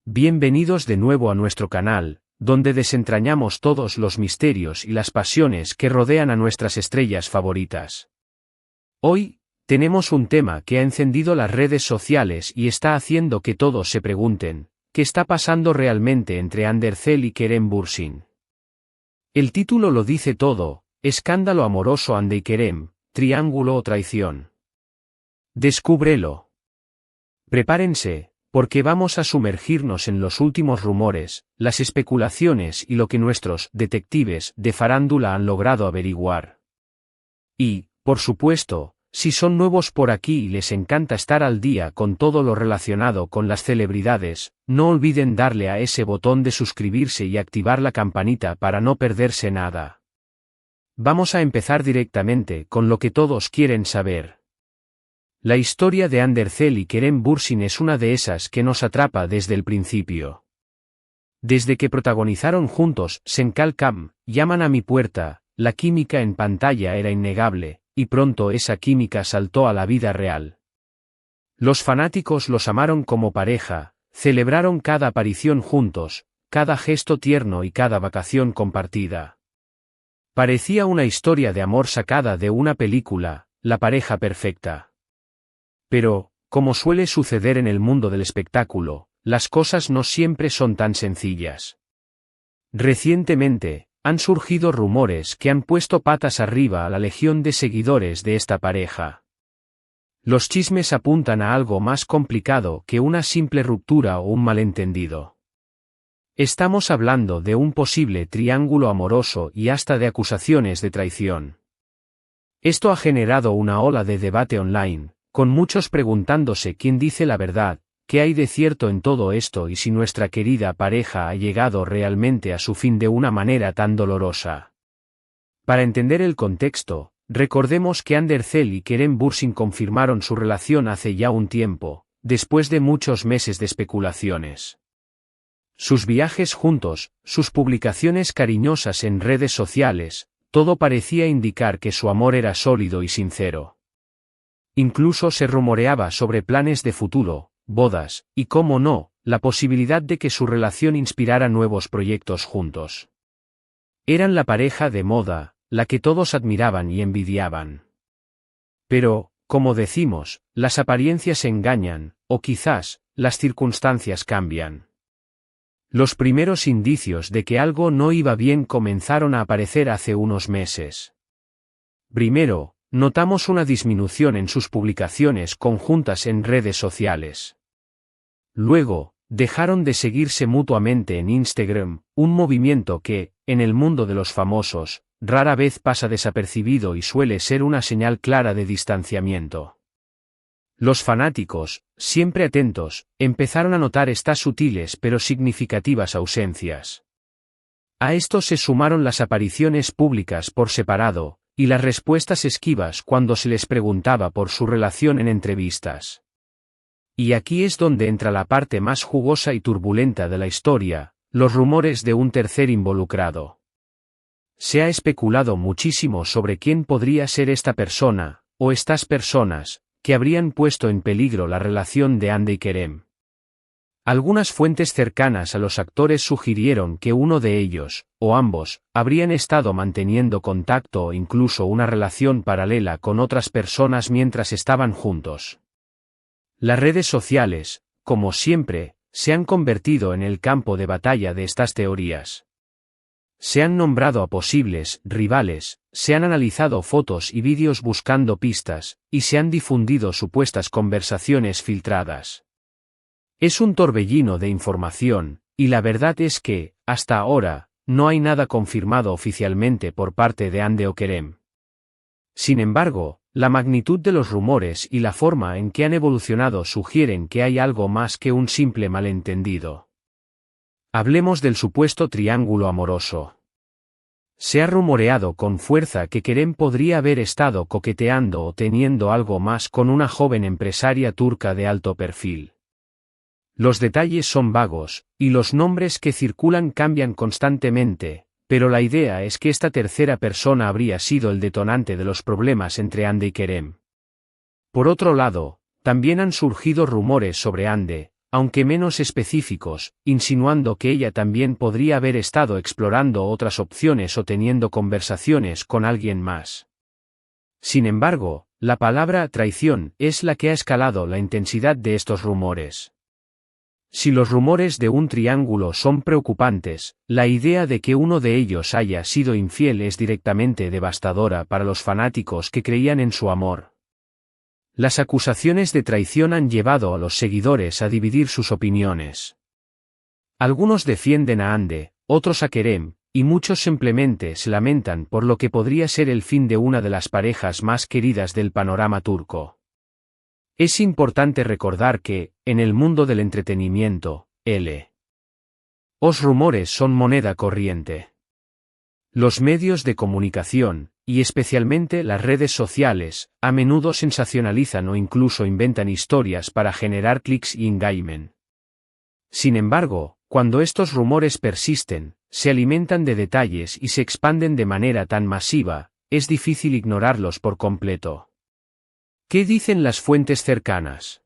Bienvenidos de nuevo a nuestro canal, donde desentrañamos todos los misterios y las pasiones que rodean a nuestras estrellas favoritas. Hoy, tenemos un tema que ha encendido las redes sociales y está haciendo que todos se pregunten, ¿qué está pasando realmente entre Ander Zel y Kerem Bürsin? El título lo dice todo: escándalo amoroso Hande y Kerem, triángulo o traición. Descúbrelo. Prepárense, porque vamos a sumergirnos en los últimos rumores, las especulaciones y lo que nuestros detectives de farándula han logrado averiguar. Y, por supuesto, si son nuevos por aquí y les encanta estar al día con todo lo relacionado con las celebridades, no olviden darle a ese botón de suscribirse y activar la campanita para no perderse nada. Vamos a empezar directamente con lo que todos quieren saber. La historia de Ander Zel y Kerem Bürsin es una de esas que nos atrapa desde el principio. Desde que protagonizaron juntos Senkal Kam, Llaman a mi puerta, la química en pantalla era innegable, y pronto esa química saltó a la vida real. Los fanáticos los amaron como pareja, celebraron cada aparición juntos, cada gesto tierno y cada vacación compartida. Parecía una historia de amor sacada de una película, la pareja perfecta. Pero, como suele suceder en el mundo del espectáculo, las cosas no siempre son tan sencillas. Recientemente, han surgido rumores que han puesto patas arriba a la legión de seguidores de esta pareja. Los chismes apuntan a algo más complicado que una simple ruptura o un malentendido. Estamos hablando de un posible triángulo amoroso y hasta de acusaciones de traición. Esto ha generado una ola de debate online, con muchos preguntándose quién dice la verdad, qué hay de cierto en todo esto y si nuestra querida pareja ha llegado realmente a su fin de una manera tan dolorosa. Para entender el contexto, recordemos que Ander Zel y Kerem Bürsin confirmaron su relación hace ya un tiempo, después de muchos meses de especulaciones. Sus viajes juntos, sus publicaciones cariñosas en redes sociales, todo parecía indicar que su amor era sólido y sincero. Incluso se rumoreaba sobre planes de futuro, bodas, y cómo no, la posibilidad de que su relación inspirara nuevos proyectos juntos. Eran la pareja de moda, la que todos admiraban y envidiaban. Pero, como decimos, las apariencias engañan, o quizás, las circunstancias cambian. Los primeros indicios de que algo no iba bien comenzaron a aparecer hace unos meses. Primero, notamos una disminución en sus publicaciones conjuntas en redes sociales. Luego, dejaron de seguirse mutuamente en Instagram, un movimiento que, en el mundo de los famosos, rara vez pasa desapercibido y suele ser una señal clara de distanciamiento. Los fanáticos, siempre atentos, empezaron a notar estas sutiles pero significativas ausencias. A esto se sumaron las apariciones públicas por separado, y las respuestas esquivas cuando se les preguntaba por su relación en entrevistas. Y aquí es donde entra la parte más jugosa y turbulenta de la historia, los rumores de un tercer involucrado. Se ha especulado muchísimo sobre quién podría ser esta persona, o estas personas, que habrían puesto en peligro la relación de Hande y Kerem. Algunas fuentes cercanas a los actores sugirieron que uno de ellos, o ambos, habrían estado manteniendo contacto o incluso una relación paralela con otras personas mientras estaban juntos. Las redes sociales, como siempre, se han convertido en el campo de batalla de estas teorías. Se han nombrado a posibles rivales, se han analizado fotos y vídeos buscando pistas, y se han difundido supuestas conversaciones filtradas. Es un torbellino de información, y la verdad es que, hasta ahora, no hay nada confirmado oficialmente por parte de Hande o Kerem. Sin embargo, la magnitud de los rumores y la forma en que han evolucionado sugieren que hay algo más que un simple malentendido. Hablemos del supuesto triángulo amoroso. Se ha rumoreado con fuerza que Kerem podría haber estado coqueteando o teniendo algo más con una joven empresaria turca de alto perfil. Los detalles son vagos, y los nombres que circulan cambian constantemente, pero la idea es que esta tercera persona habría sido el detonante de los problemas entre Hande y Kerem. Por otro lado, también han surgido rumores sobre Hande, aunque menos específicos, insinuando que ella también podría haber estado explorando otras opciones o teniendo conversaciones con alguien más. Sin embargo, la palabra traición es la que ha escalado la intensidad de estos rumores. Si los rumores de un triángulo son preocupantes, la idea de que uno de ellos haya sido infiel es directamente devastadora para los fanáticos que creían en su amor. Las acusaciones de traición han llevado a los seguidores a dividir sus opiniones. Algunos defienden a Hande, otros a Kerem, y muchos simplemente se lamentan por lo que podría ser el fin de una de las parejas más queridas del panorama turco. Es importante recordar que, en el mundo del entretenimiento, los rumores son moneda corriente. Los medios de comunicación, y especialmente las redes sociales, a menudo sensacionalizan o incluso inventan historias para generar clics y engagement. Sin embargo, cuando estos rumores persisten, se alimentan de detalles y se expanden de manera tan masiva, es difícil ignorarlos por completo. ¿Qué dicen las fuentes cercanas?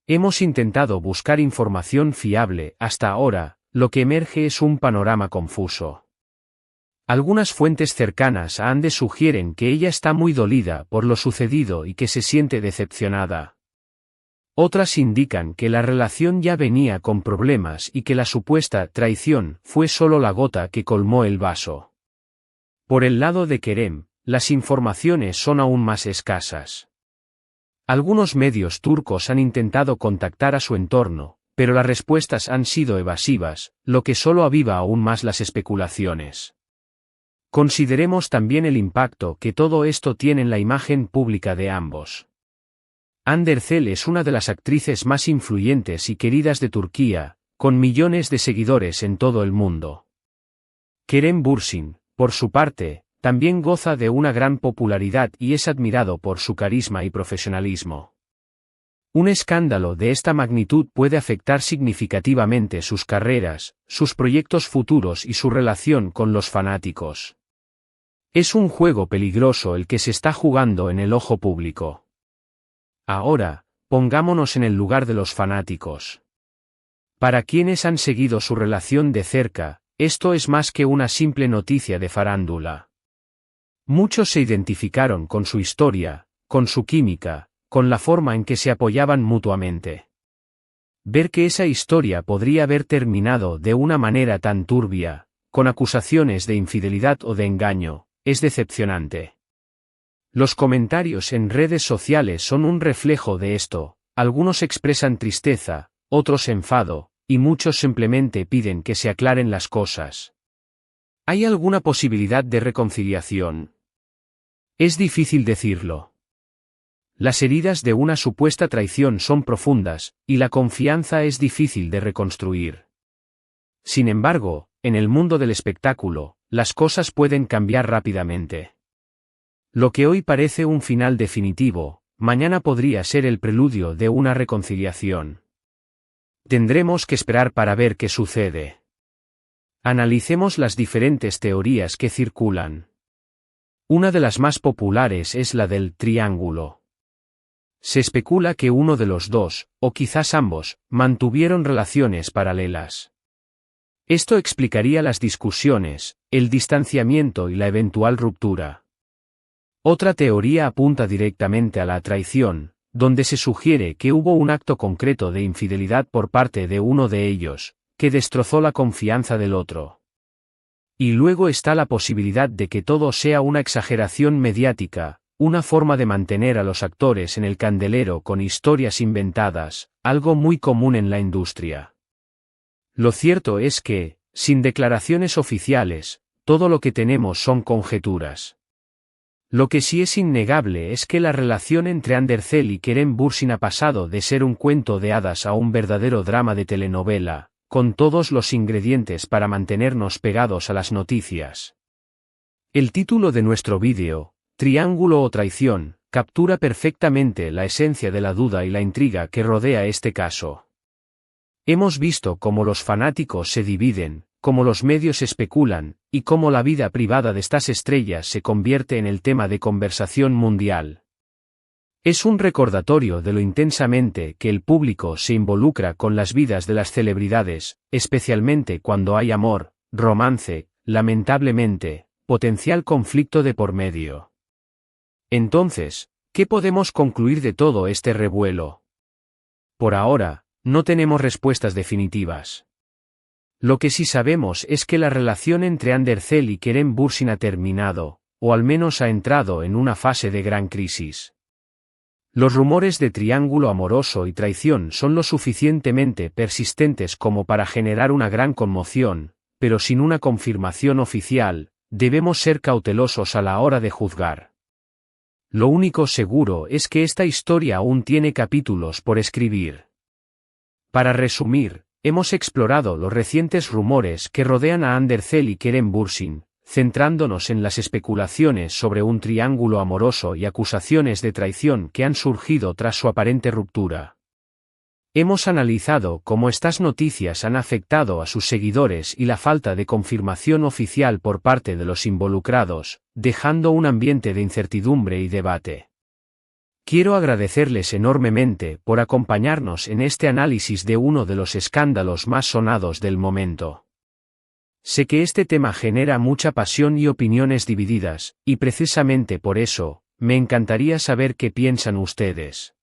Hemos intentado buscar información fiable hasta ahora, lo que emerge es un panorama confuso. Algunas fuentes cercanas a Hande sugieren que ella está muy dolida por lo sucedido y que se siente decepcionada. Otras indican que la relación ya venía con problemas y que la supuesta traición fue solo la gota que colmó el vaso. Por el lado de Kerem, las informaciones son aún más escasas. Algunos medios turcos han intentado contactar a su entorno, pero las respuestas han sido evasivas, lo que solo aviva aún más las especulaciones. Consideremos también el impacto que todo esto tiene en la imagen pública de ambos. Hande Erçel es una de las actrices más influyentes y queridas de Turquía, con millones de seguidores en todo el mundo. Kerem Bürsin, por su parte, también goza de una gran popularidad y es admirado por su carisma y profesionalismo. Un escándalo de esta magnitud puede afectar significativamente sus carreras, sus proyectos futuros y su relación con los fanáticos. Es un juego peligroso el que se está jugando en el ojo público. Ahora, pongámonos en el lugar de los fanáticos. Para quienes han seguido su relación de cerca, esto es más que una simple noticia de farándula. Muchos se identificaron con su historia, con su química, con la forma en que se apoyaban mutuamente. Ver que esa historia podría haber terminado de una manera tan turbia, con acusaciones de infidelidad o de engaño, es decepcionante. Los comentarios en redes sociales son un reflejo de esto, algunos expresan tristeza, otros enfado, y muchos simplemente piden que se aclaren las cosas. ¿Hay alguna posibilidad de reconciliación? Es difícil decirlo. Las heridas de una supuesta traición son profundas, y la confianza es difícil de reconstruir. Sin embargo, en el mundo del espectáculo, las cosas pueden cambiar rápidamente. Lo que hoy parece un final definitivo, mañana podría ser el preludio de una reconciliación. Tendremos que esperar para ver qué sucede. Analicemos las diferentes teorías que circulan. Una de las más populares es la del triángulo. Se especula que uno de los dos, o quizás ambos, mantuvieron relaciones paralelas. Esto explicaría las discusiones, el distanciamiento y la eventual ruptura. Otra teoría apunta directamente a la traición, donde se sugiere que hubo un acto concreto de infidelidad por parte de uno de ellos, que destrozó la confianza del otro. Y luego está la posibilidad de que todo sea una exageración mediática, una forma de mantener a los actores en el candelero con historias inventadas, algo muy común en la industria. Lo cierto es que, sin declaraciones oficiales, todo lo que tenemos son conjeturas. Lo que sí es innegable es que la relación entre Hande Erçel y Kerem Bürsin ha pasado de ser un cuento de hadas a un verdadero drama de telenovela, con todos los ingredientes para mantenernos pegados a las noticias. El título de nuestro vídeo, Triángulo o traición, captura perfectamente la esencia de la duda y la intriga que rodea este caso. Hemos visto cómo los fanáticos se dividen, cómo los medios especulan, y cómo la vida privada de estas estrellas se convierte en el tema de conversación mundial. Es un recordatorio de lo intensamente que el público se involucra con las vidas de las celebridades, especialmente cuando hay amor, romance, lamentablemente, potencial conflicto de por medio. Entonces, ¿qué podemos concluir de todo este revuelo? Por ahora, no tenemos respuestas definitivas. Lo que sí sabemos es que la relación entre Andercel y Kerem Bürsin ha terminado, o al menos ha entrado en una fase de gran crisis. Los rumores de triángulo amoroso y traición son lo suficientemente persistentes como para generar una gran conmoción, pero sin una confirmación oficial, debemos ser cautelosos a la hora de juzgar. Lo único seguro es que esta historia aún tiene capítulos por escribir. Para resumir, hemos explorado los recientes rumores que rodean a Andercel y Kerem Bürsin, centrándonos en las especulaciones sobre un triángulo amoroso y acusaciones de traición que han surgido tras su aparente ruptura. Hemos analizado cómo estas noticias han afectado a sus seguidores y la falta de confirmación oficial por parte de los involucrados, dejando un ambiente de incertidumbre y debate. Quiero agradecerles enormemente por acompañarnos en este análisis de uno de los escándalos más sonados del momento. Sé que este tema genera mucha pasión y opiniones divididas, y precisamente por eso, me encantaría saber qué piensan ustedes.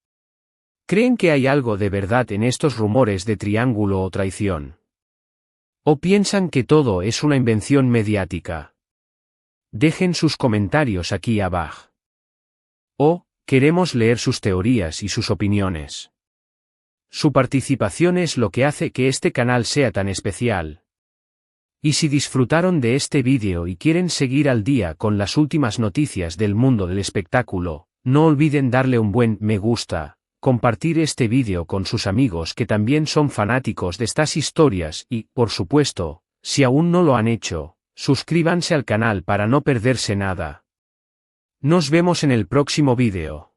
¿Creen que hay algo de verdad en estos rumores de triángulo o traición? ¿O piensan que todo es una invención mediática? Dejen sus comentarios aquí abajo. Queremos leer sus teorías y sus opiniones. Su participación es lo que hace que este canal sea tan especial. Y si disfrutaron de este vídeo y quieren seguir al día con las últimas noticias del mundo del espectáculo, no olviden darle un buen me gusta, compartir este vídeo con sus amigos que también son fanáticos de estas historias y, por supuesto, si aún no lo han hecho, suscríbanse al canal para no perderse nada. Nos vemos en el próximo vídeo.